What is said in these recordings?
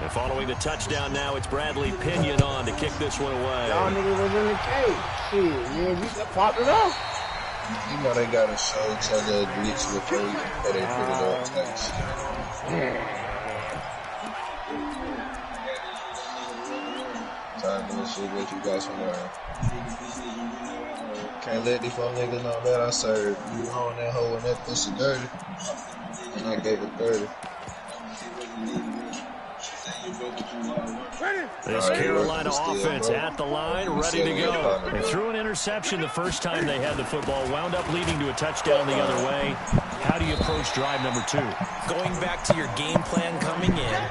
And following the touchdown now, it's Bradley Pinion on to kick this one away. Y'all niggas was in the cage. Shit, yeah, we popped it off. You know they gotta show each other a glitch before they put it on type shit. Time for this shit, what you guys want to learn. Can't let these four niggas know that I served. You holding that hoe and that pussy dirty. And I gave it 30. This Carolina offense at the line, ready to go. They threw an interception the first time they had the football, wound up leading to a touchdown the other way. How do you approach drive number 2? Going back to your game plan coming in,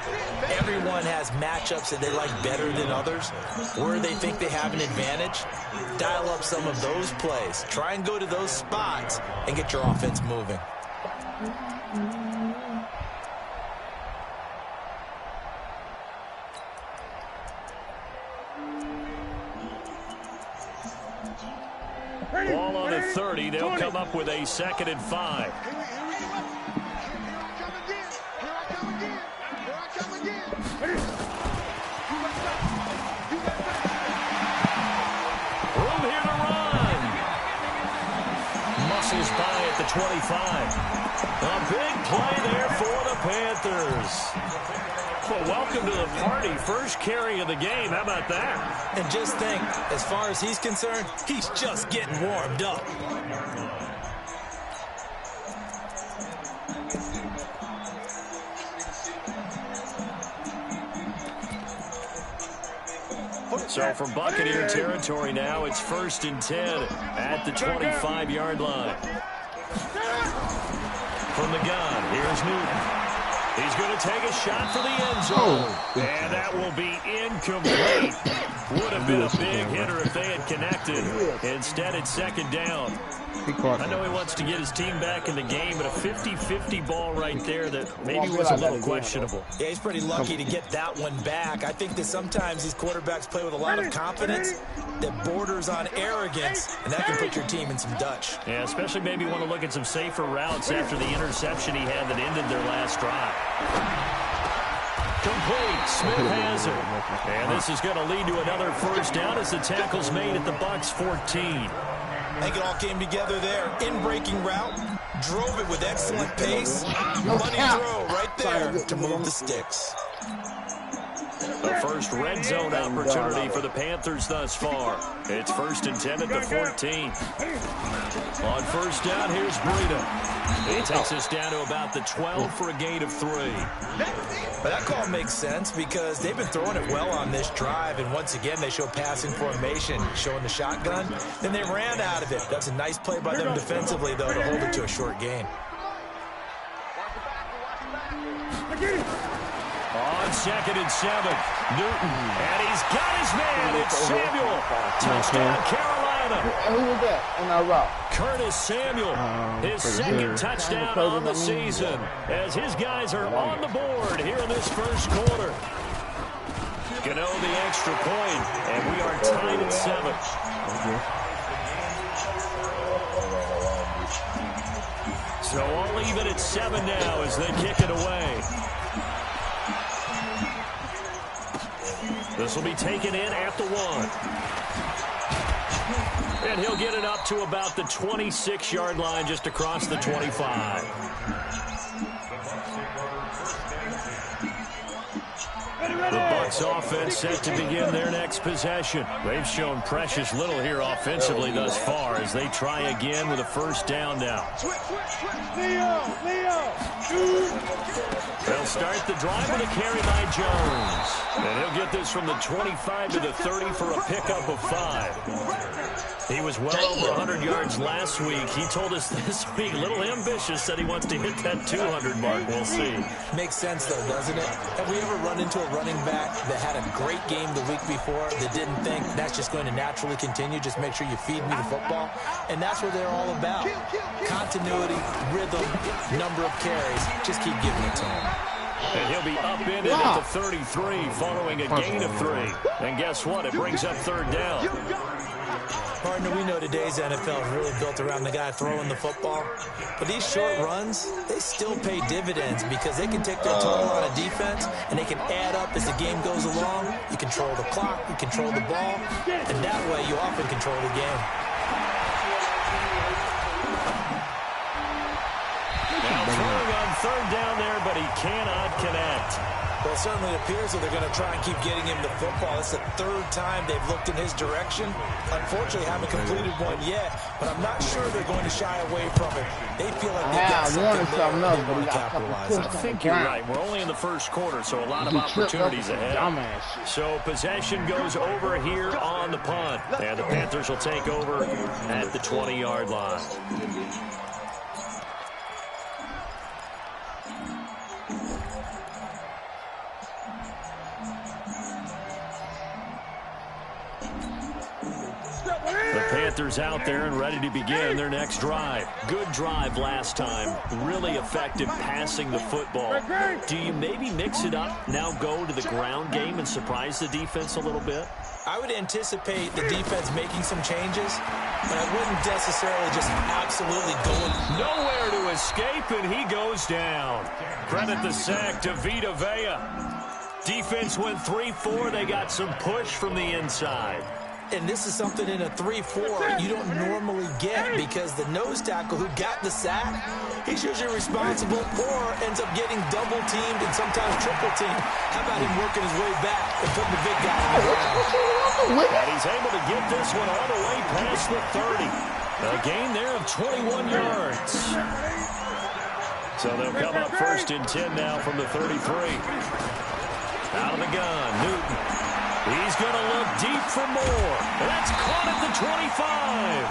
everyone has matchups that they like better than others. Where they think they have an advantage, dial up some of those plays. Try and go to those spots and get your offense moving. Ball on the 30. They'll come up with a 2nd and 5. Room here to run. Muscles by at the 25. A big play there for the Panthers. Well, welcome to the party. First carry of the game. How about that? And just think, as far as he's concerned, he's just getting warmed up. So from Buccaneer territory now, it's 1st and 10 at the 25-yard line. From the gun, here's Newton. He's going to take a shot for the end zone. And that will be incomplete. Would have been a big hitter if they had connected. Instead, it's 2nd down. I know he wants to get his team back in the game, but a 50-50 ball right there that maybe was a little questionable. Yeah, he's pretty lucky to get that one back. I think that sometimes these quarterbacks play with a lot of confidence that borders on arrogance, and that can put your team in some Dutch. Yeah, especially maybe want to look at some safer routes after the interception he had that ended their last drive. Complete. Smith has it. And this is going to lead to another 1st down as the tackle's made at the Bucs 14. I think it all came together there. In-breaking route. Drove it with excellent pace. Money throw right there to move the sticks. The first red zone opportunity for the Panthers thus far. It's 1st and 10 at the 14. On 1st down, here's Breida. He takes us down to about the 12 for a gain of 3. But that call makes sense because they've been throwing it well on this drive, and once again they show passing formation, showing the shotgun. Then they ran out of it. That's a nice play by them defensively, though, to hold it to a short gain. On 2nd and 7, Newton, and he's got his man. It's Samuel. Touchdown, Carolina. Who was that in our route? Curtis Samuel, his 2nd touchdown on the season, as his guys are on the board here in this 1st quarter. Gano the extra point, and we are tied at 7. So all even at 7 now as they kick it away. This will be taken in at the 1. And he'll get it up to about the 26-yard line just across the 25. The Bucs offense set to begin their next possession. They've shown precious little here offensively thus far as they try again with a 1st down now. They'll start the drive with a carry by Jones. And he'll get this from the 25 to the 30 for a pickup of 5. He was well over 100 yards last week. He told us this week, a little ambitious, said he wants to hit that 200 mark. We'll see. Makes sense, though, doesn't it? Have we ever run into a running back that had a great game the week before that didn't think that's just going to naturally continue? Just make sure you feed me the football. And that's what they're all about. Continuity, rhythm, number of carries. Just keep giving it to him. And he'll be upended at the 33 following a gain of 3. And guess what? It brings up 3rd down. Partner, we know today's NFL is really built around the guy throwing the football. But these short runs, they still pay dividends because they can take their toll on a defense and they can add up as the game goes along. You control the clock, you control the ball, and that way you often control the game. Now throwing on third down there, but he cannot connect. Well, it certainly appears that they're going to try and keep getting him the football. It's the third time they've looked in his direction. Unfortunately, haven't completed one yet, but I'm not sure they're going to shy away from it. They feel like they've got something there and they want to capitalize on. I think you're right. We're only in the first quarter, so a lot of opportunities ahead. So possession goes over here on the punt, and the Panthers will take over at the 20-yard line. Panthers out there and ready to begin their next drive. Good drive last time. Really effective passing the football. Do you maybe mix it up, now go to the ground game and surprise the defense a little bit? I would anticipate the defense making some changes, but I wouldn't necessarily just absolutely go in. Nowhere to escape, and he goes down. Credit the sack to Vita Vea. Defense went 3-4. They got some push from the inside. And this is something in a 3-4 you don't normally get because the nose tackle who got the sack, he's usually responsible or ends up getting double-teamed and sometimes triple-teamed. How about him working his way back and putting the big guy on the ground? And he's able to get this one all the way past the 30. A gain there of 21 yards. So they'll come up first and 10 now from the 33. Out of the gun, Newton. He's going to look deep for more. That's caught at the 25.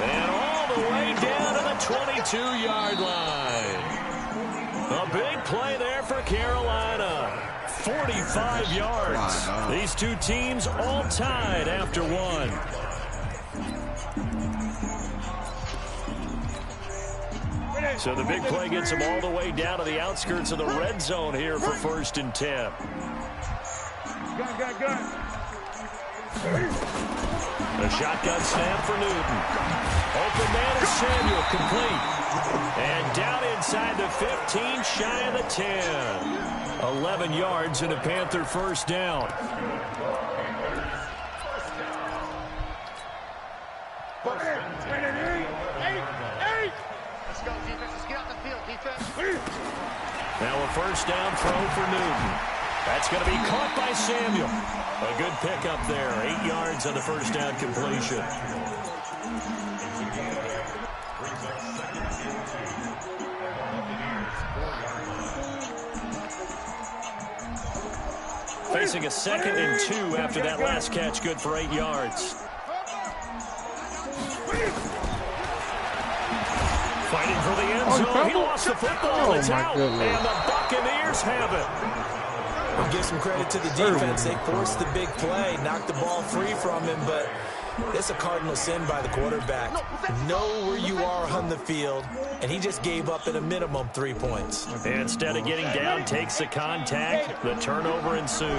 And all the way down to the 22-yard line. A big play there for Carolina. 45 yards. These two teams all tied after one. So the big play gets them all the way down to the outskirts of the red zone here for first and 10. Gun. A shotgun snap for Newton. Open man is Samuel, complete. And down inside the 15, shy of the 10. 11 yards and a Panther first down. Let's go, defense. Let's get out the field, defense. Now a first down throw for Newton. That's going to be caught by Samuel. A good pickup there. 8 yards on the first down completion. Facing a 2nd and 2 after that last catch. Good for 8 yards. Fighting for the end zone. He lost the football. It's out. And the Buccaneers have it. We'll give some credit to the defense. They forced the big play, knocked the ball free from him, but it's a cardinal sin by the quarterback. Know where you are on the field, and he just gave up at a minimum 3 points. And instead of getting down, takes the contact. The turnover ensues. You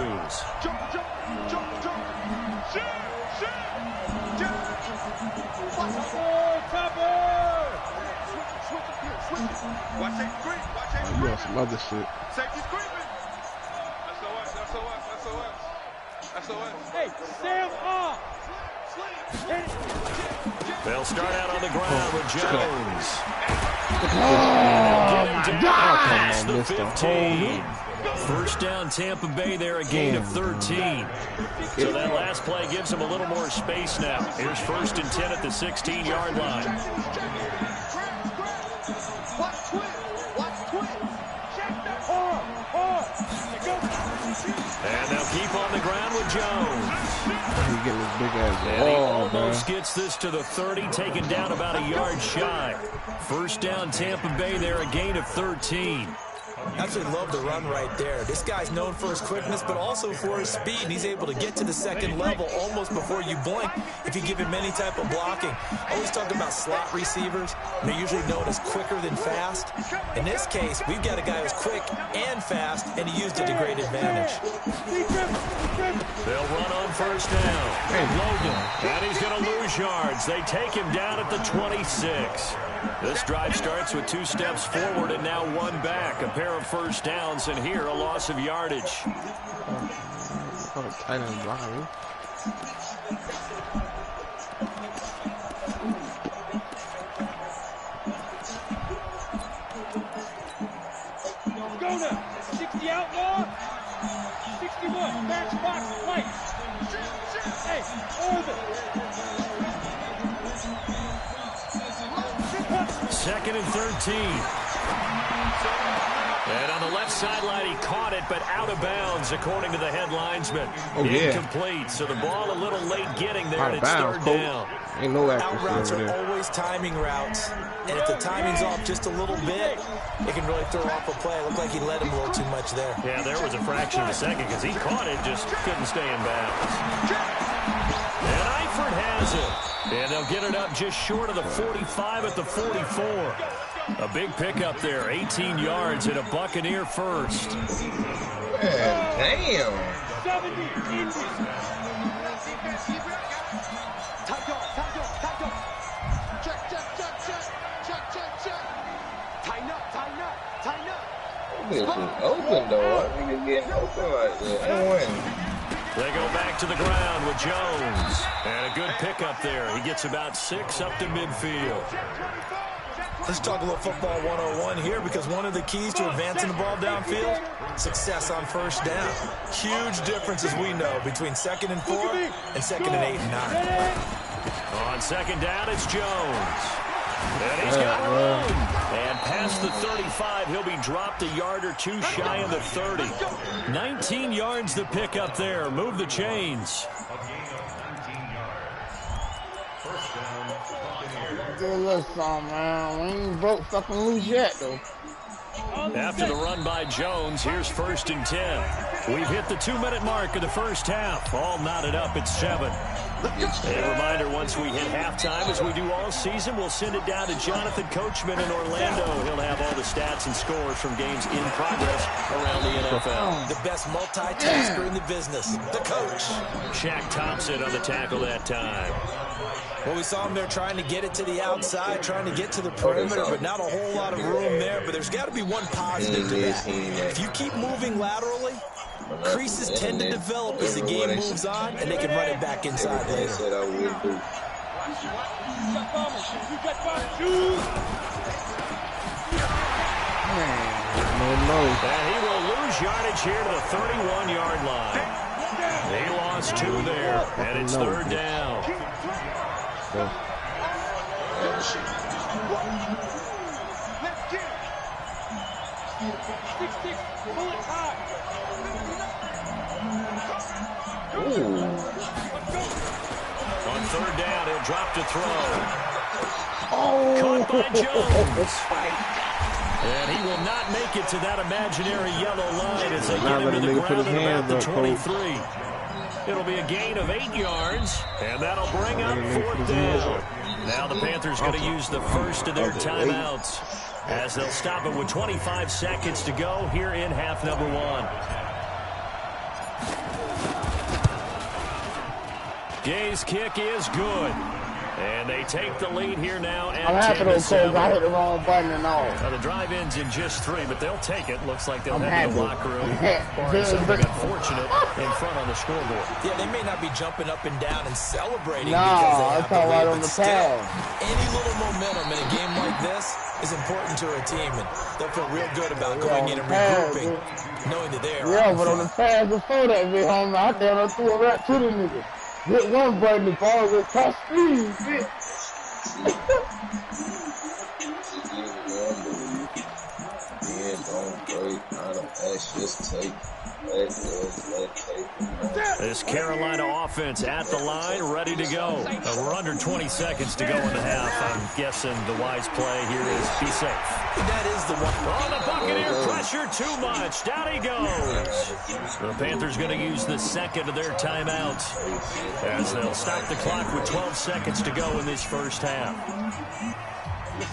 got some other shit. Hey, Sam off. They'll start out on the ground with Jones. Oh, my God. Past the 15. First down, Tampa Bay there, a gain of 13. So that last play gives them a little more space now. Here's first and 10 at the 16-yard line. And they'll keep on the ground with Jones. He's getting his big ass ball, and he almost gets this to the 30, taken down about a yard shy. First down, Tampa Bay there, a gain of 13. Absolutely love the run right there. This guy's known for his quickness, but also for his speed. And he's able to get to the second level almost before you blink if you give him any type of blocking. Always talk about slot receivers. They're usually known as quicker than fast. In this case, we've got a guy who's quick and fast, and he used it to great advantage. They'll run on first down. Logan, and he's going to lose yards. They take him down at the 26. This drive starts with 2 steps forward and now 1 back. A pair of first downs, and here a loss of yardage. Tight end blind. Go now. 60 outlaw. 61. Matchbox fight. Hey, over. 2nd and 13. And on the left sideline, he caught it, but out of bounds, according to the head linesman. Oh, yeah. Incomplete, so the ball a little late getting there, Out and of it's bounds, 3rd down. Ain't no Out accuracy routes over are there. always timing routes, and if the timing's off just a little bit, it can really throw off a play. It looked like he led him a little too much there. Yeah, there was a fraction of a second because he caught it, just couldn't stay in bounds. And Eifert has it. And they'll get it up just short of the 45 at the 44. A big pickup there, 18 yards and a Buccaneer first. Man, damn. 70 inches. This is open though. I think it's getting open like that. I win. They go back to the ground with Jones. And a good pickup there. He gets about 6 up to midfield. Let's talk a little football 101 here, because one of the keys to advancing the ball downfield, success on first down. Huge difference, as we know, between 2nd and 4 and 2nd and 8 and 9. On 2nd down, it's Jones. And he's got room. And past the 35, he'll be dropped a yard or 2 shy of the 30. 19 yards the pickup there. Move the chains. Good look, son, man. We ain't broke fucking loose yet, though. After the run by Jones, here's 1st and 10. We've hit the 2-minute mark of the first half. All knotted up at 7. A reminder, once we hit halftime, as we do all season, we'll send it down to Jonathan Coachman in Orlando. He'll have all the stats and scores from games in progress around the NFL. The best multitasker in the business, the coach. Shaq Thompson on the tackle that time. Well, we saw him there trying to get it to the outside, trying to get to the perimeter, but not a whole lot of room there. But there's got to be one positive to that. If you keep moving laterally, creases tend to develop as the game moves on, and they can run it back inside later. No. And he will lose yardage here to the 31-yard line. He lost 2 there, and it's 3rd down. On 3rd down, he'll drop to throw. Caught by Jones. And he will not make it to that imaginary yellow line as they get him to the ground at about the 23. It'll be a gain of 8 yards, and that'll bring up 4th down. Now the Panthers going to use the first of their timeouts as they'll stop it with 25 seconds to go here in half number 1. Gay's kick is good. And they take the lead here now at I'm happy though, Coach. I hit the wrong button and all. The drive ends in just 3, but they'll take it. Looks like they'll I'm head to the happy. locker room. Or something unfortunate in front on the scoreboard. Yeah, they may not be jumping up and down and celebrating No, because they I'm have talking the lead, right on but the still, pad. any little momentum in a game like this is important to a team, and they'll feel real good about going in and regrouping, knowing that they are Yeah, but on the pass before that, big homie, I down threw a rat to the nigga. Hit one button, the ball was touch speed, bitch. This Carolina offense at the line, ready to go. We're under 20 seconds to go in the half. I'm guessing the wise play here is be safe. That is the one. Oh, the Buccaneer pressure too much. Down he goes. The Panthers going to use the second of their timeouts as they'll stop the clock with 12 seconds to go in this first half.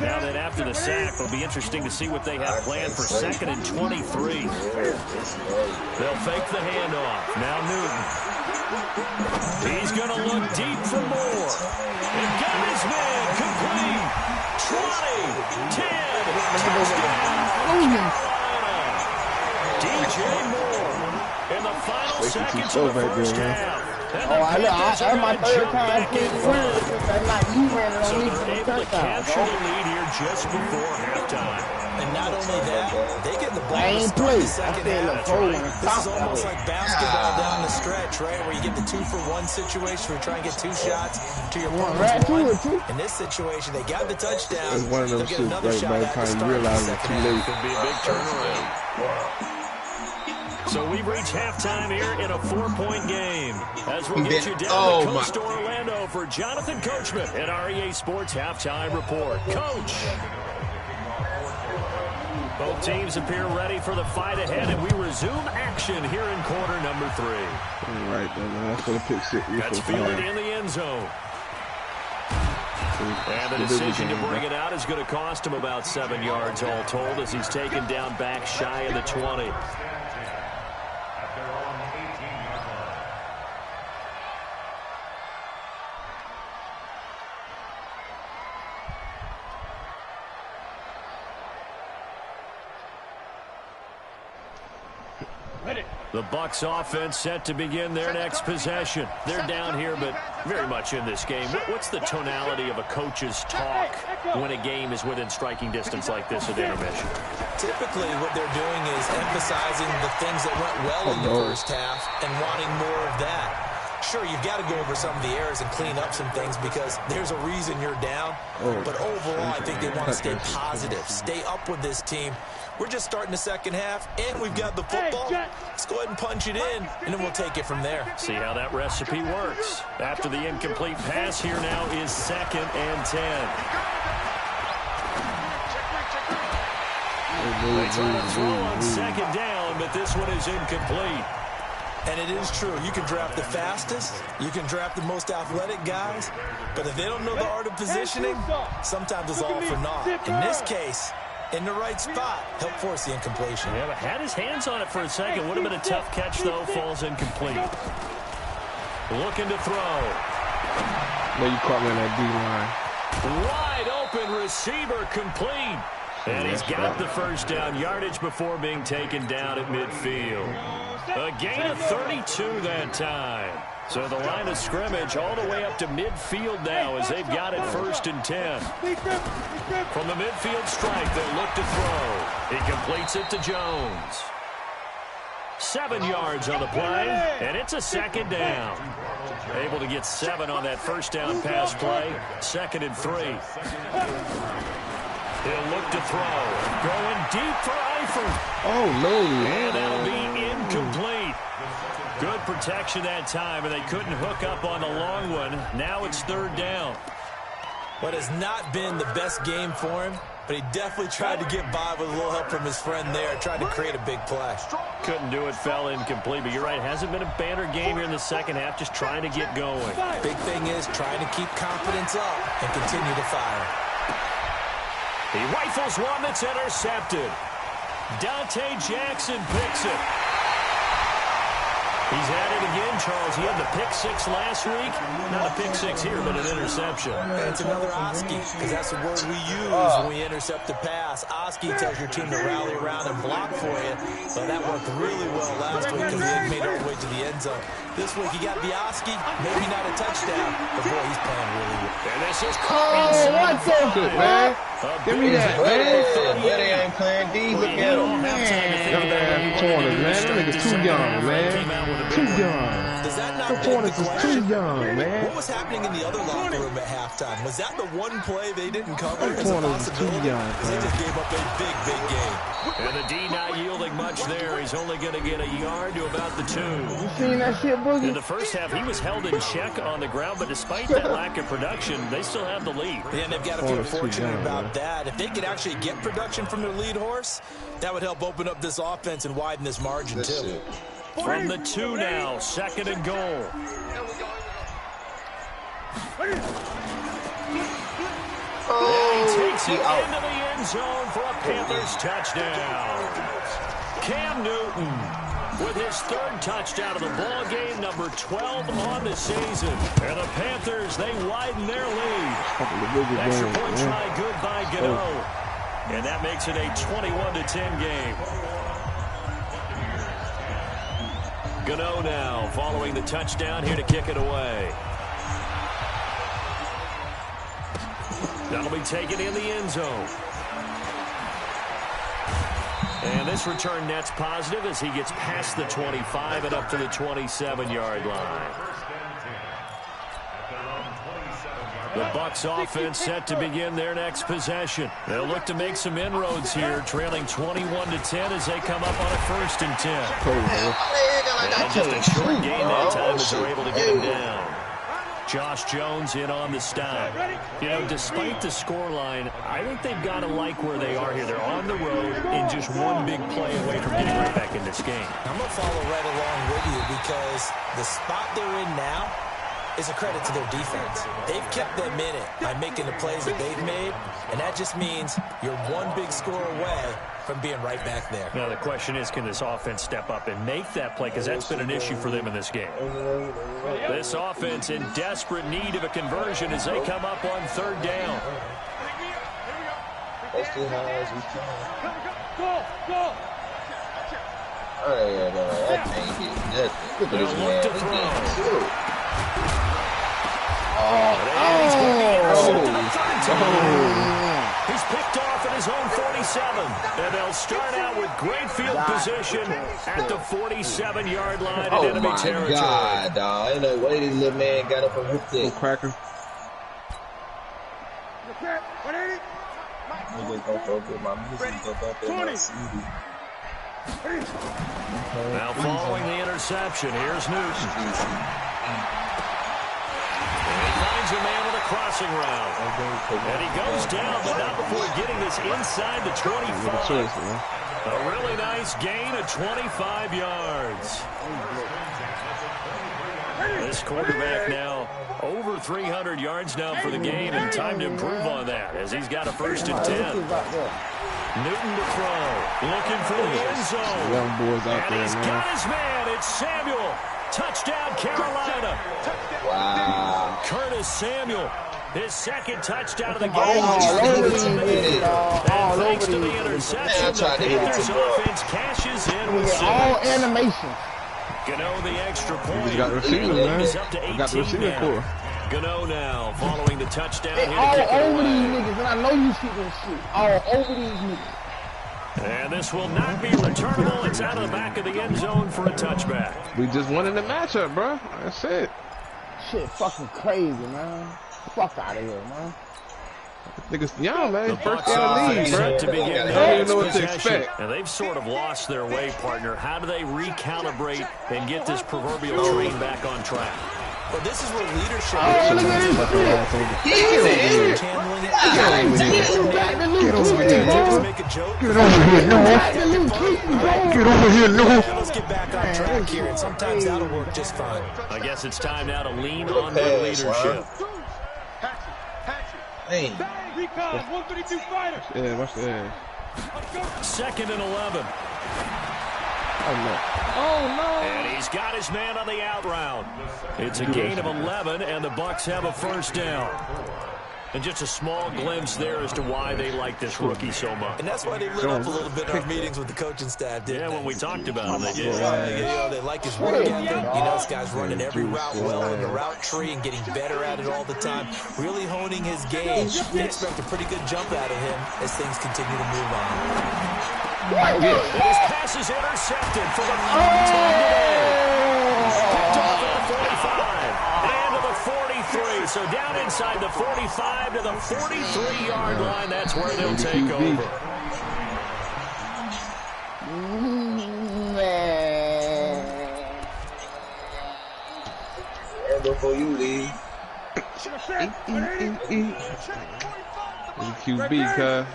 Now that after the sack, it'll be interesting to see what they have planned for 2nd and 23. They'll fake the handoff. Now Newton. He's going to look deep for more. And got his man complete. 20, 10, touchdown, DJ Moore in the final seconds of the first half. That's my third time playing weird since I like you ran it on me for the able to capture the lead here just before halftime. And not only that, they get the ball I to ain't start played. the second half. This is almost like basketball down the stretch, right? Where you get the 2-for-1 situation where you try and get 2 shots to your opponent's 1. In this situation, they got the touchdown. It's one of those shit right by the time you realize it's too late. Could be a big turnaround. So we've reached halftime here in a 4-point game. As we'll get you down to Coast Orlando for Jonathan Coachman at REA Sports Halftime Report. Coach! Both teams appear ready for the fight ahead, and we resume action here in quarter number 3. All right, then. That's for the pick 6. That's fielded in the end zone. And the decision to bring it out is going to cost him about 7 yards all told as he's taken down back shy of the 20. The Bucs offense set to begin their next possession. They're down here, but very much in this game. What's the tonality of a coach's talk when a game is within striking distance like this at intermission? Typically, what they're doing is emphasizing the things that went well in the first half and wanting more of that. Sure, you've got to go over some of the errors and clean up some things because there's a reason you're down. But overall, I think they want to stay positive, stay up with this team. We're just starting the second half, and we've got the football. Let's go ahead and punch it in, and then we'll take it from there. See how that recipe works. After the incomplete pass, here now is 2nd and 10. They try to throw on 2nd down, but this one is incomplete. And it is true. You can draft the fastest. You can draft the most athletic guys. But if they don't know the art of positioning, sometimes it's all for naught. In this case, in the right spot, help force the incompletion. Yeah, but had his hands on it for a second. Would have been a tough catch, though. Falls incomplete. Looking to throw. No, you caught me on that D-line. Wide open receiver complete. And he's got the first down yardage before being taken down at midfield. A gain of 32 that time. So the line of scrimmage all the way up to midfield now as they've got it 1st and 10. From the midfield stripe, they'll look to throw. He completes it to Jones. 7 yards on the play, and it's a 2nd down. Able to get 7 on that first down pass play. 2nd and 3. He'll look to throw. Going deep for Eifert. Oh, no. And that'll be incomplete. Good protection that time, and they couldn't hook up on the long one. Now it's 3rd down. What has not been the best game for him, but he definitely tried to get by with a little help from his friend there, tried to create a big play. Couldn't do it, fell incomplete, but you're right, hasn't been a banner game here in the second half, just trying to get going. Big thing is trying to keep confidence up and continue to fire. He rifles one that's intercepted. Dante Jackson picks it. He's at it again, Charles. He had the pick 6 last week. Not a pick 6 here, but an interception. And it's another Oski, because that's the word we use when we intercept the pass. Oski tells your team to rally around and block for you. But that worked really well last week because he made it all the way to the end zone. This week he got the Oski, maybe not a touchdown, but boy, he's playing really well. And this is what the man? Give me that, man. Buddy ain't playing D. Look at him. Man, corners, man. That nigga's too young, man. Too young. Does that not The corners is too young, man. What was happening in the other locker room at halftime? Was that the one play they didn't cover as a corners is too possibility? young, Because they just gave up a big, big game. And the D not yielding much there. He's only going to get a yard to about the 2. You seen that shit, Boogie? In the first half, he was held in check on the ground, but despite that lack of production, they still have the lead. Yeah, and they've got to feel fortunate about that. If they could actually get production from their lead horse, that would help open up this offense and widen this margin, too. From the 2 now, 2nd and goal. And he takes it into the end zone for a Panthers touchdown. Cam Newton with his 3rd touchdown of the ball game, number 12 on the season. And the Panthers, they widen their lead. Extra point try good by Gano. And that makes it a 21-10 game. Gano now following the touchdown here to kick it away. That'll be taken in the end zone. And this return net's positive as he gets past the 25 and up to the 27-yard line. The Bucs offense set to begin their next possession. They'll look to make some inroads here, trailing 21-10 as they come up on a 1st and 10. And just a short gain that time as they're able to get him down. Josh Jones in on the stop. You know, despite the scoreline, I think they've got to like where they are here. They're on the road and just one big play away from getting right back in this game. I'm going to follow right along with you because the spot they're in now is a credit to their defense. They've kept them in it by making the plays that they've made, and that just means you're one big score away from being right back there. Now, the question is, can this offense step up and make that play? Because that's been an issue for them in this game. This offense in desperate need of a conversion as they come up on 3rd down. That's too high as we can. Go! Oh, yeah, no, that can't get nothing. Look at this man. He getting killed. He's picked off at his own 47. And they'll start out with great field position at the 47-yard line in enemy territory. Oh, my God, dog. Ain't no way this little man got up and hooked it. Cracker. I'm just going to go get my music up there and my CD. Now following the interception, here's Newton. And he finds a man with a crossing route. And he goes down, but not before getting this inside the 25. A really nice gain of 25 yards. This quarterback now over 300 yards now for the game, and time to improve on that as he's got a 1st and 10. Newton to throw, looking for the end zone. Young boys out and there, he's man. got his man. It's Samuel. Touchdown, Carolina. Wow. Curtis Samuel, his 2nd touchdown of the game. Oh, and thanks to the interception, the Panthers offense cashes in with 6. All animation. Gano the extra point. You got the receiver, man. Is up to 18 You got the receiver now. core. Gano now following the touchdown They here all to kick it over these away. niggas, and I know you see this shit. All over these niggas. And this will not be returnable. It's out of the back of the end zone for a touchback. We just won in the matchup, bro. That's it. Shit fucking crazy, man. Fuck out of here, man. Niggas young, man. The First Bucs game of the offense league, set bro. to begin I their don't even next know what to possession. expect. And they've sort of lost their way, partner. How do they recalibrate and get this proverbial train back on track? Well, this is where leadership Oh, look at this shit. handling it. Get over here, Just nigga. make a joke. Get over here, nigga. Get over here, nigga. Let's get back on track here, and sometimes that'll work just fine. I guess it's time now to lean on their leadership. Hey. Recon, 132 fighter. Yeah, watch that. 2nd and 11. Oh, no. Oh, no. And he's got his man on the out route. It's a gain of 11, and the Bucs have a 1st down. And just a small glimpse there as to why they like this rookie so much. And that's why they lit up a little bit in our meetings with the coaching staff, didn't Yeah, they? when we talked about him, they did. They like his work ethic. You know, this guy's running every route well in the route tree and getting better at it all the time. Really honing his game. They expect a pretty good jump out of him as things continue to move on. And his pass is intercepted for the 3rd time today. Picked off at the 45 and to the 43. So down inside the 45 to the 43-yard line. That's where they'll take over. And before you leave. QB, cuz.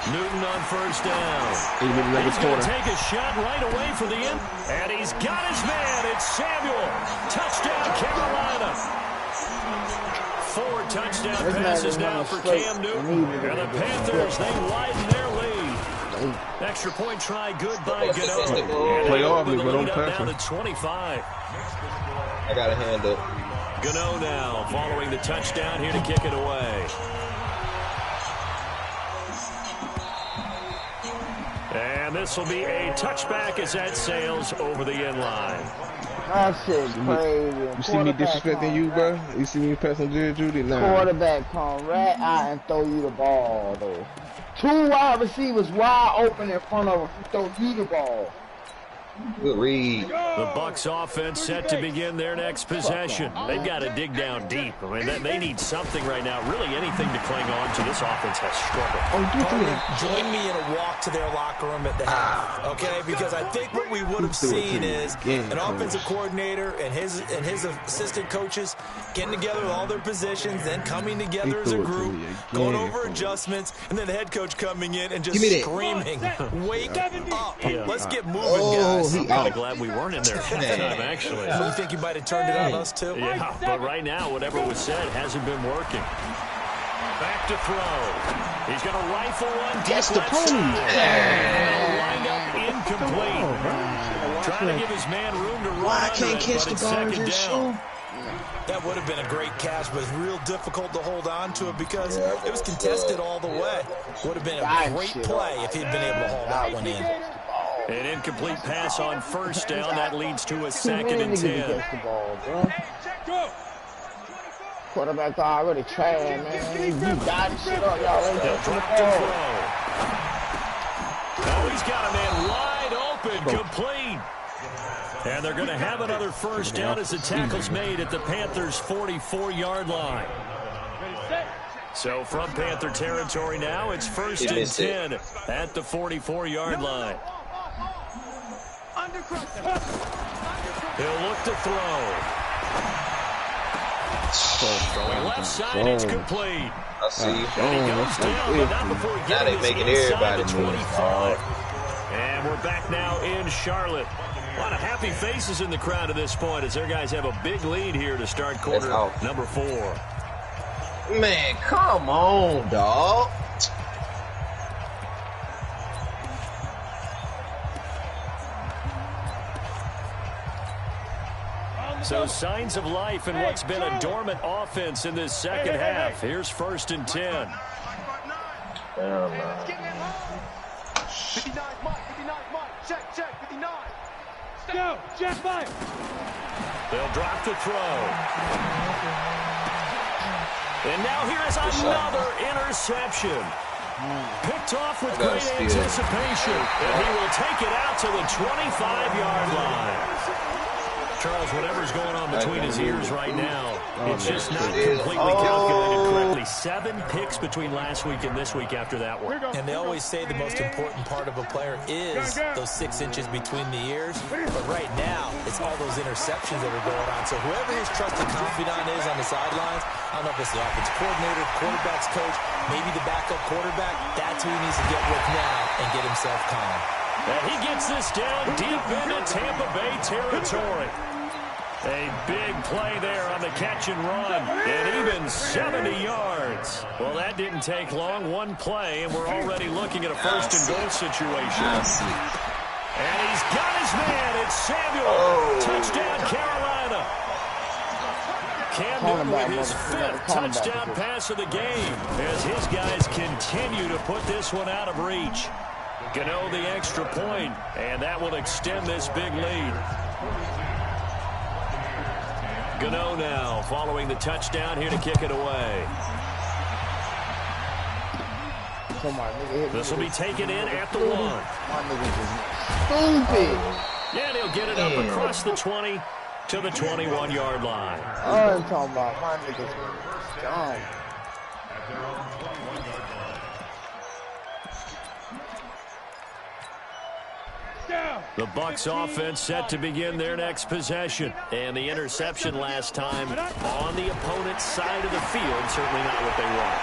Newton on 1st down. Another He's going quarter. to take a shot right away for the end. And he's got his man. It's Samuel. Touchdown, Carolina. 4 touchdown passes now for Cam Newton. And the Panthers, they widen their lead. Extra point try, good by Gano. Play off me, but don't Now pass to me. 25. I got a hand up. Gano now following the touchdown here to kick it away. And this will be a touchback as that sails over the end line. That shit crazy. You see me disrespecting you, bro? You see me passing Judy? Nah. Quarterback come right out and throw you the ball, though. 2 wide receivers wide open in front of him to throw you the ball. Good read. The Bucs offense set to begin their next possession. They've got to dig down deep. I mean, they need something right now. Really anything to cling on to. This offense has struggled. Join me in a walk to their locker room at the half, okay? Because I think what we would have seen is an offensive coordinator and his assistant coaches getting together with all their positions, then coming together as a group, going over adjustments, and then the head coach coming in and just screaming, "Wake up! Let's get moving, guys." I'm kind of glad we weren't in there at that time, actually. You think you might have turned it on us, too? Yeah, but right now, whatever was said hasn't been working. Back to throw. He's going to rifle one deep left side. Lined up incomplete. Trying to give his man room to run. Why I can't catch the ball in this show? That would have been a great catch, but real difficult to hold on to it because it was contested all the way. Would have been a great play if he'd been able to hold that one in. An incomplete pass on first down. That leads to a 2nd and 10. Quarterback already trying, man. You got shit up, y'all. They'll drop to throw. Oh, he's got a man wide open, complete. And they're going to have another first down as the tackle's made at the Panthers' 44-yard line. So from Panther territory now, it's 1st and 10 at the 44-yard line. He'll look to throw. Throwing left side, it's complete. I see. And he goes down, but not before he Now they gets making inside the everybody move. 25. And we're back now in Charlotte. A lot of happy faces in the crowd at this point as their guys have a big lead here to start quarter number 4. Man, come on, dog. So signs of life in what's been a dormant offense in this second half. Here's 1st and 10. 59, Mike, check, 59. Go, Jack, Mike. They'll drop the throw. And now here is another interception. Picked off with great anticipation. And he will take it out to the 25-yard line. Charles, whatever's going on between his ears right now, it's just not completely calculated correctly. 7 picks between last week and this week after that one. And they always say the most important part of a player is those 6 inches between the ears. But right now, it's all those interceptions that are going on. So whoever his trusted confidant is on the sidelines, I don't know if it's the offensive coordinator, quarterback's coach, maybe the backup quarterback, that's who he needs to get with now and get himself calm. And he gets this down deep into Tampa Bay territory. A big play there on the catch and run, and even 70 yards. Well, that didn't take long. One play, and we're already looking at a 1st and goal situation. And he's got his man. It's Samuel. Touchdown, Carolina. Cam Newton with his 5th touchdown pass of the game as his guys continue to put this one out of reach. Gano the extra point, and that will extend this big lead. Gano now following the touchdown here to kick it away. This will be taken in at the 1. Stupid. Yeah, they'll get it up across the 20 to the 21-yard line. I'm talking about my niggas gone. The Bucs offense set to begin their next possession. And the interception last time on the opponent's side of the field. Certainly not what they want.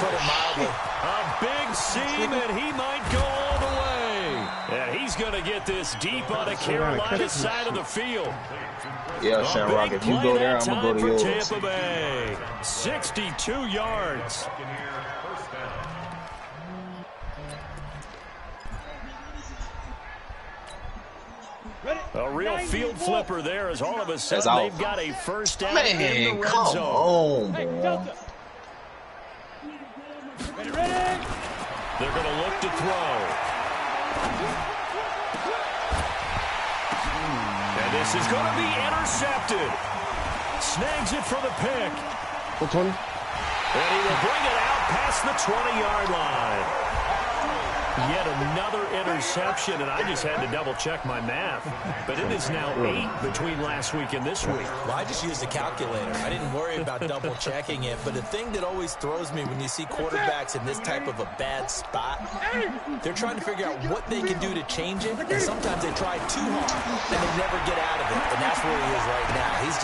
Put it mildly. A big seam, and he might go all the way. And he's going to get this deep on the Carolina side of the field. Yeah, Shamrock, if you go there, I'm going to go to yours. Tampa Bay, 62 yards. A real field flipper there as all of a sudden they've got a first down in the red zone. On, Hey, Delta. Ready? They're going to look to throw. And this is going to be intercepted. Snags it for the pick. And he will bring it out past the 20-yard line. Yet another interception, and I just had to double-check my math. But it is now 8 between last week and this week. Well, I just used a calculator. I didn't worry about double-checking it. But the thing that always throws me when you see quarterbacks in this type of a bad spot, they're trying to figure out what they can do to change it. And sometimes they try too hard, and they never get out of it. And that's where he is right now. He's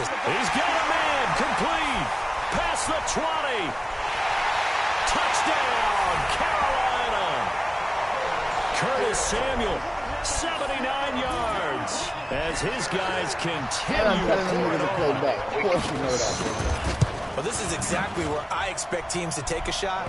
got a man complete. Past the 20. Touchdown, Carolina. Curtis Samuel, 79 yards, as his guys continue to pour it on. Of course you know that. Well, this is exactly where I expect teams to take a shot.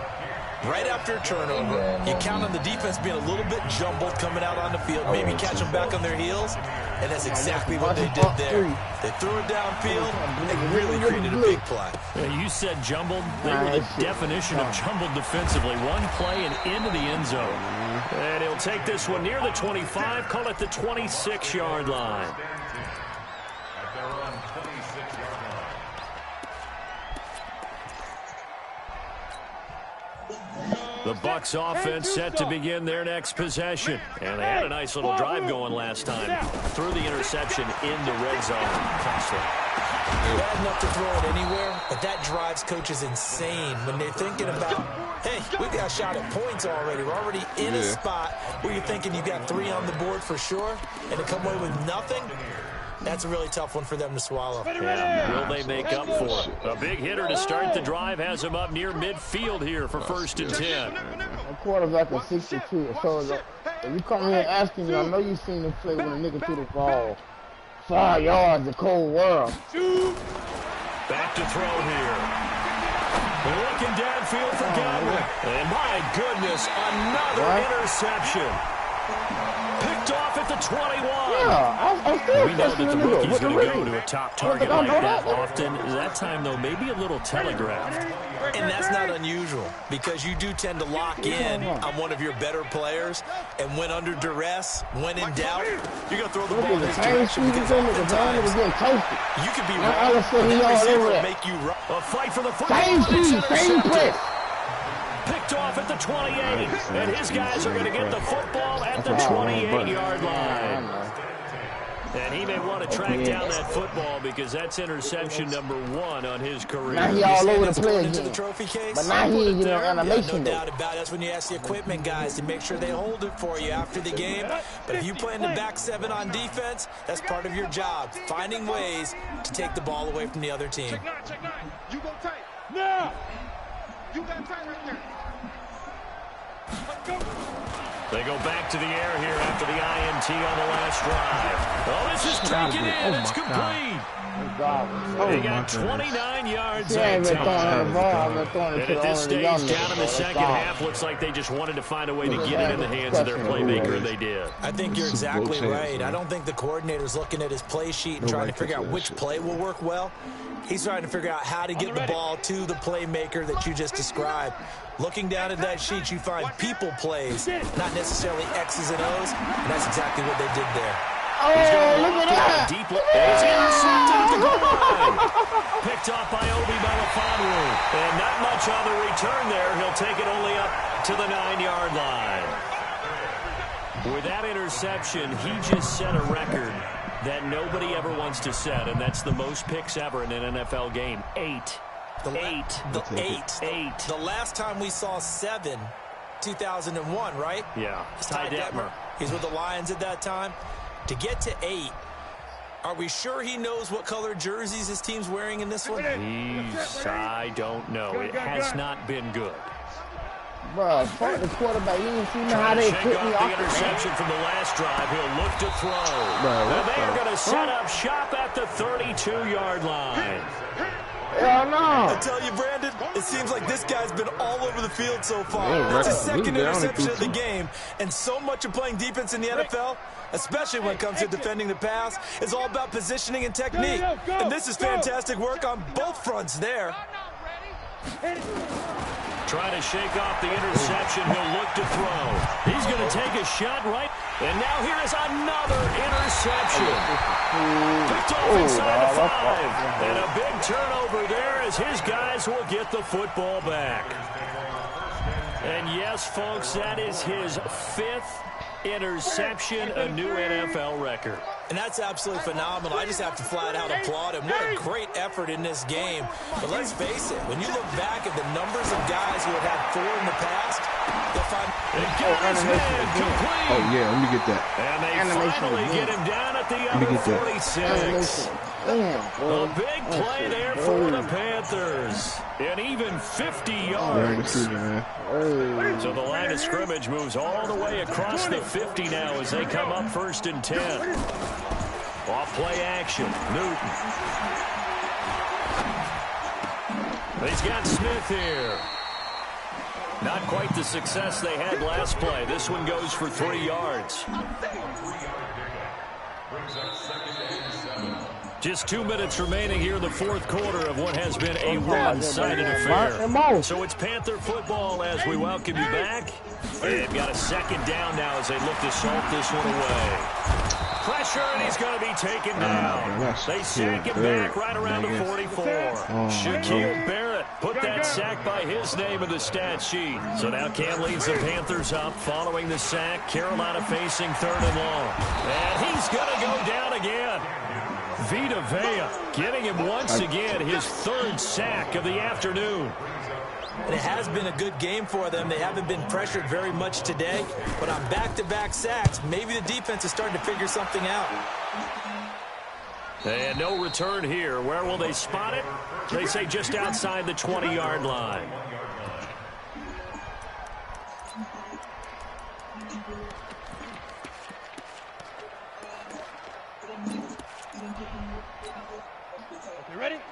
Right after a turnover, you count on the defense being a little bit jumbled coming out on the field, maybe catch them back on their heels, and that's exactly what they did there. They threw it downfield and really created a big play. Yeah, you said jumbled. They were the definition of jumbled defensively. One play and into the end zone. And he'll take this one near the 25, call it the 26-yard line. The Bucs offense set to begin their next possession. And they had a nice little drive going last time. Threw the interception in the red zone. Costly. Bad enough to throw it anywhere, but that drives coaches insane when they're thinking about, hey, we've got a shot at points already. We're already in a spot where you're thinking you got 3 on the board for sure, and to come away with nothing, that's a really tough one for them to swallow. Yeah, will they make up for it? A big hitter to start the drive has him up near midfield here for 1st and 10. A quarterback is 62. So if you come here asking me, I know you've seen him play when a nigga threw the ball 5 yards, the cold world. Back to throw here. Looking downfield for Godwin. And my goodness, another interception. Picked off at the 21. Yeah, we know that the rookie's going to go to a top target like that often. That time, though, maybe a little telegraphed. And that's not unusual because you do tend to lock in on one of your better players, and when under duress, when in doubt, you're going to throw the ball in his direction because oftentimes you could be wrong. That receiver will make you run. A fight for the football. Same play. Picked off at the 28, and his guys are going to get the football at the 28-yard line. And he may want to track down that football because that's interception number 1 on his career. Now he all over the place into the trophy case. But now he, animation. No doubt about it. That's when you ask the equipment guys to make sure they hold it for you after the game. But if you play in the back 7 on defense, that's part of your job, finding ways to take the ball away from the other team. Check 9. You go tight. Now. You got tight right there. Let's go. They go back to the air here after the INT on the last drive. Oh, this is taken in. It's complete. They got 29 yards on time. And at this stage, down in the second half, looks like they just wanted to find a way to get it in the hands of their playmaker, and they did. I think you're exactly right. I don't think the coordinator's looking at his play sheet and trying to figure out which play will work well. He's trying to figure out how to get the ball to the playmaker that you just described. Looking down at that sheet, you find people plays, not necessarily X's and O's, and that's exactly what they did there. Oh, look at that! He's intercepted at the goal line. Picked off by Obi Melifonwu. And not much on the return there. He'll take it only up to the 9-yard line. With that interception, he just set a record that nobody ever wants to set, and that's the most picks ever in an NFL game. 8. The last time we saw 7, 2001, right? Yeah. Ty Detmer. He's with the Lions at that time. To get to 8, are we sure he knows what color jerseys his team's wearing in this one? I don't know. It has not been good. Bro, fuck the quarterback. You didn't see how they put me off the interception from the last drive. He'll look to throw. And they are going to set up shop at the 32-yard line. Hell no. I tell you, Brandon, it seems like this guy's been all over the field so far. It's his second interception of the game, and so much of playing defense in the NFL, especially when it comes to defending the pass, is all about positioning and technique. And this is fantastic work on both fronts there. Trying to shake off the interception. He'll look to throw. He's going to take a shot right. And now here is another interception. Picked off inside the 5. And a big turnover there as his guys will get the football back. And yes, folks, that is his 5th interception, a new NFL record. And that's absolutely phenomenal. I just have to flat out applaud him. What a great effort in this game. But let's face it, when you look back at the numbers of guys who have had 4 in the past, you'll find... Oh, yeah, let me get that. And they finally get him down at the other 46. A big play there for the Panthers. And even 50 yards. So the line of scrimmage moves all the way across the 50 now as they come up 1st and 10. Off play action. Newton. He's got Smith here. Not quite the success they had last play. This one goes for 3 yards. Just 2 minutes remaining here in the 4th quarter of what has been a one-sided affair. So it's Panther football as we welcome you back. They've got a 2nd down now as they look to salt this one away. Pressure, and he's going to be taken down. They sack him back right around the 44. Shaquille Barrett put that sack by his name in the stat sheet. So now Cam leads the Panthers up following the sack. Carolina facing 3rd and long. And he's going to go down again. Vita Vea getting him once again his 3rd sack of the afternoon. And it has been a good game for them. They haven't been pressured very much today. But on back-to-back sacks, maybe the defense is starting to figure something out. And no return here. Where will they spot it? They say just outside the 20-yard line.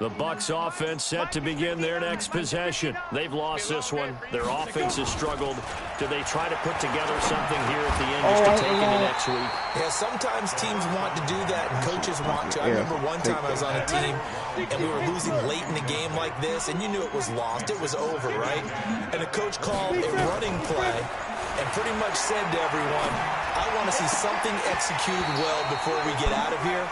The Bucs offense set to begin their next possession. They've lost this one. Their offense has struggled. Do they try to put together something here at the end just to take into next week? Yeah, sometimes teams want to do that and coaches want to. I remember one time I was on a team and we were losing late in the game like this, and you knew it was lost. It was over, right? And the coach called a running play and pretty much said to everyone, I want to see something executed well before we get out of here.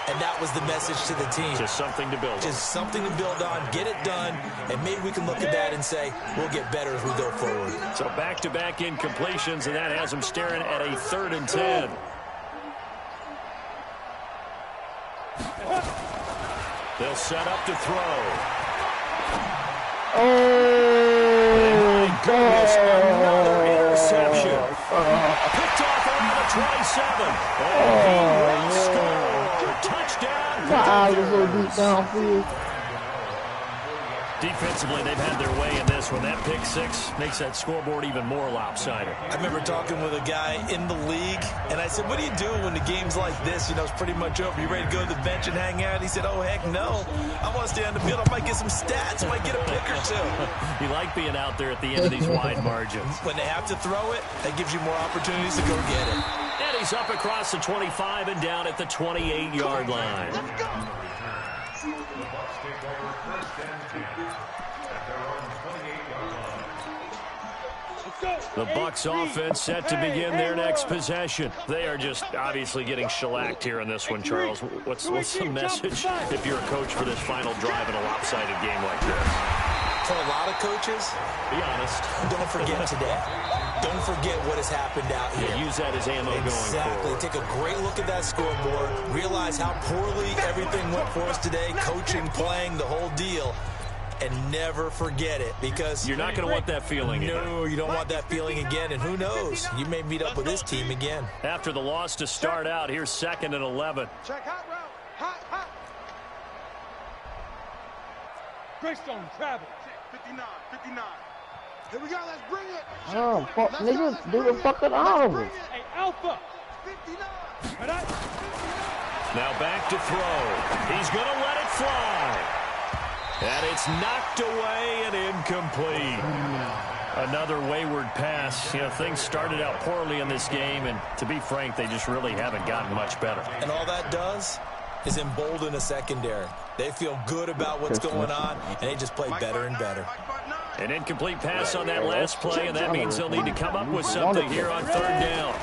And that was the message to the team. Just something to build on. Just something to build on, get it done, and maybe we can look at that and say, we'll get better as we go forward. So back-to-back incompletions, and that has them staring at a 3rd and 10. They'll set up to throw. Oh, my goodness, another interception. Picked off around the 27. And he will score. Touchdown. my eyes are so deep downfield. Defensively, they've had their way in this one. That pick 6 makes that scoreboard even more lopsided. I remember talking with a guy in the league, and I said, what do you do when the game's like this? You know, it's pretty much over. You ready to go to the bench and hang out? He said, oh, heck no. I want to stay on the field. I might get some stats. I might get a pick or two. You like being out there at the end of these wide margins. When they have to throw it, that gives you more opportunities to go get it. And he's up across the 25 and down at the 28-yard line. Let's go. The Bucs offense set to begin their next possession. They are just obviously getting shellacked here in this one, Charles. What's the message if you're a coach for this final drive in a lopsided game like this? For a lot of coaches, be honest. Don't forget today. Don't forget what has happened out here. Yeah, use that as ammo going forward. Take a great look at that scoreboard. Realize how poorly everything went for us today. Coaching, playing, the whole deal. And never forget it, because you're not going to want that feeling again. No, you don't want that feeling again, and who knows? You may meet up with this team again. After the loss to start out, here's 2nd and 11. Check hot route. Hot. Greystone, travel. 59. Here we go, let's bring it. Oh, fuck, niggas, they were fucking all of it. Hey, Alpha. 59. Now back to throw. He's going to let it fly. And it's knocked away and incomplete. Another wayward pass. You know, things started out poorly in this game, and to be frank, they just really haven't gotten much better. And all that does is embolden a secondary. They feel good about what's going on, and they just play better and better. An incomplete pass on that last play, and that means they'll need to come up with something here on third down.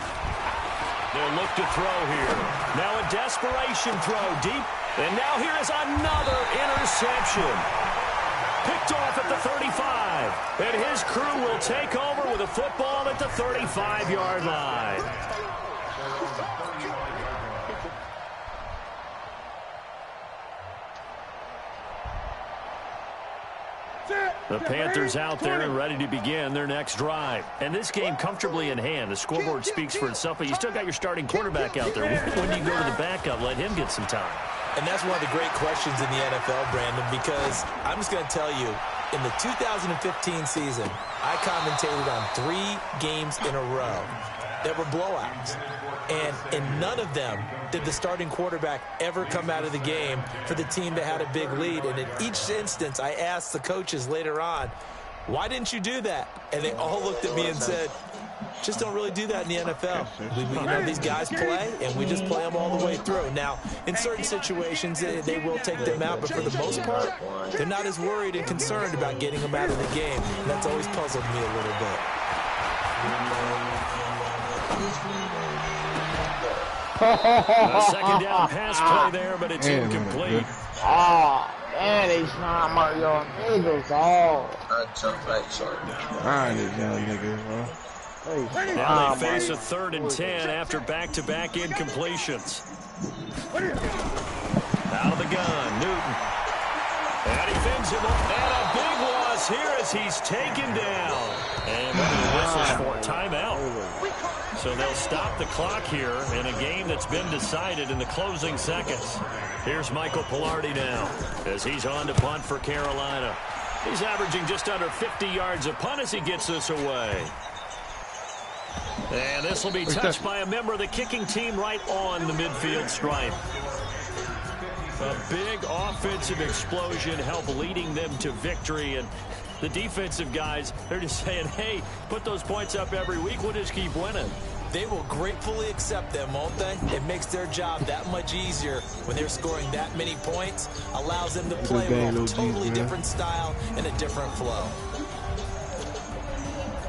They'll look to throw here. Now a desperation throw deep, and now here is another interception. Picked off at the 35, and his crew will take over with a football at the 35-yard line. The Panthers out there and ready to begin their next drive. And this game comfortably in hand. The scoreboard speaks for itself, but you still got your starting quarterback out there. When you go to the backup, let him get some time. And that's one of the great questions in the NFL, Brandon, because I'm just going to tell you, in the 2015 season, I commentated on 3 games in a row that were blowouts. And in none of them did the starting quarterback ever come out of the game for the team that had a big lead. And in each instance, I asked the coaches later on, why didn't you do that? And they all looked at me and said, just don't really do that in the NFL. You know, these guys play, and we just play them all the way through. Now, in certain situations, they will take them out, but for the most part, they're not as worried and concerned about getting them out of the game. And that's always puzzled me a little bit. A second down pass play there, but it's incomplete. Oh, man, they trying my young niggas. Oh. I jump back short. Alright, these young niggas, bro. Now they face a 3rd and 10 after back-to-back incompletions. Out of the gun, Newton. And he fins him up. And a big loss here as he's taken down. And the whistles for timeout. So they'll stop the clock here in a game that's been decided in the closing seconds. Here's Michael Pilardi now as he's on to punt for Carolina. He's averaging just under 50 yards a punt as he gets this away. And this will be touched by a member of the kicking team right on the midfield stripe. A big offensive explosion helped leading them to victory. And the defensive guys, they're just saying, hey, put those points up every week. We'll just keep winning. They will gratefully accept them, won't they? It makes their job that much easier when they're scoring that many points. Allows them to play with a totally different style and a different flow.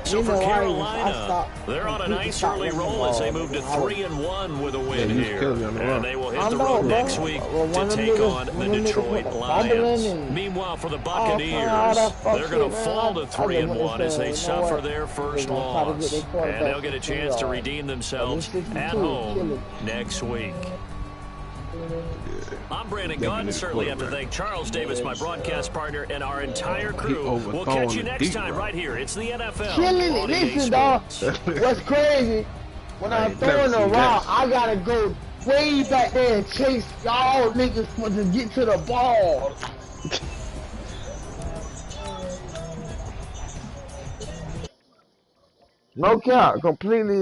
So for Carolina, they're on a nice early roll as they move to 3-1 with a win here. And they will hit the road next week to take on the Detroit Lions. Meanwhile, for the Buccaneers, they're going to fall to 3-1 as they suffer their first loss. And they'll get a chance to redeem themselves at home next week. I'm Brandon Gunn. Certainly have to thank Charles Davis, my broadcast partner, and our entire crew. We'll catch you next time right here. It's the NFL. Listen, dog. What's crazy? When I'm throwing the rock, I gotta go way back there and chase y'all niggas to get to the ball. No cap, completely.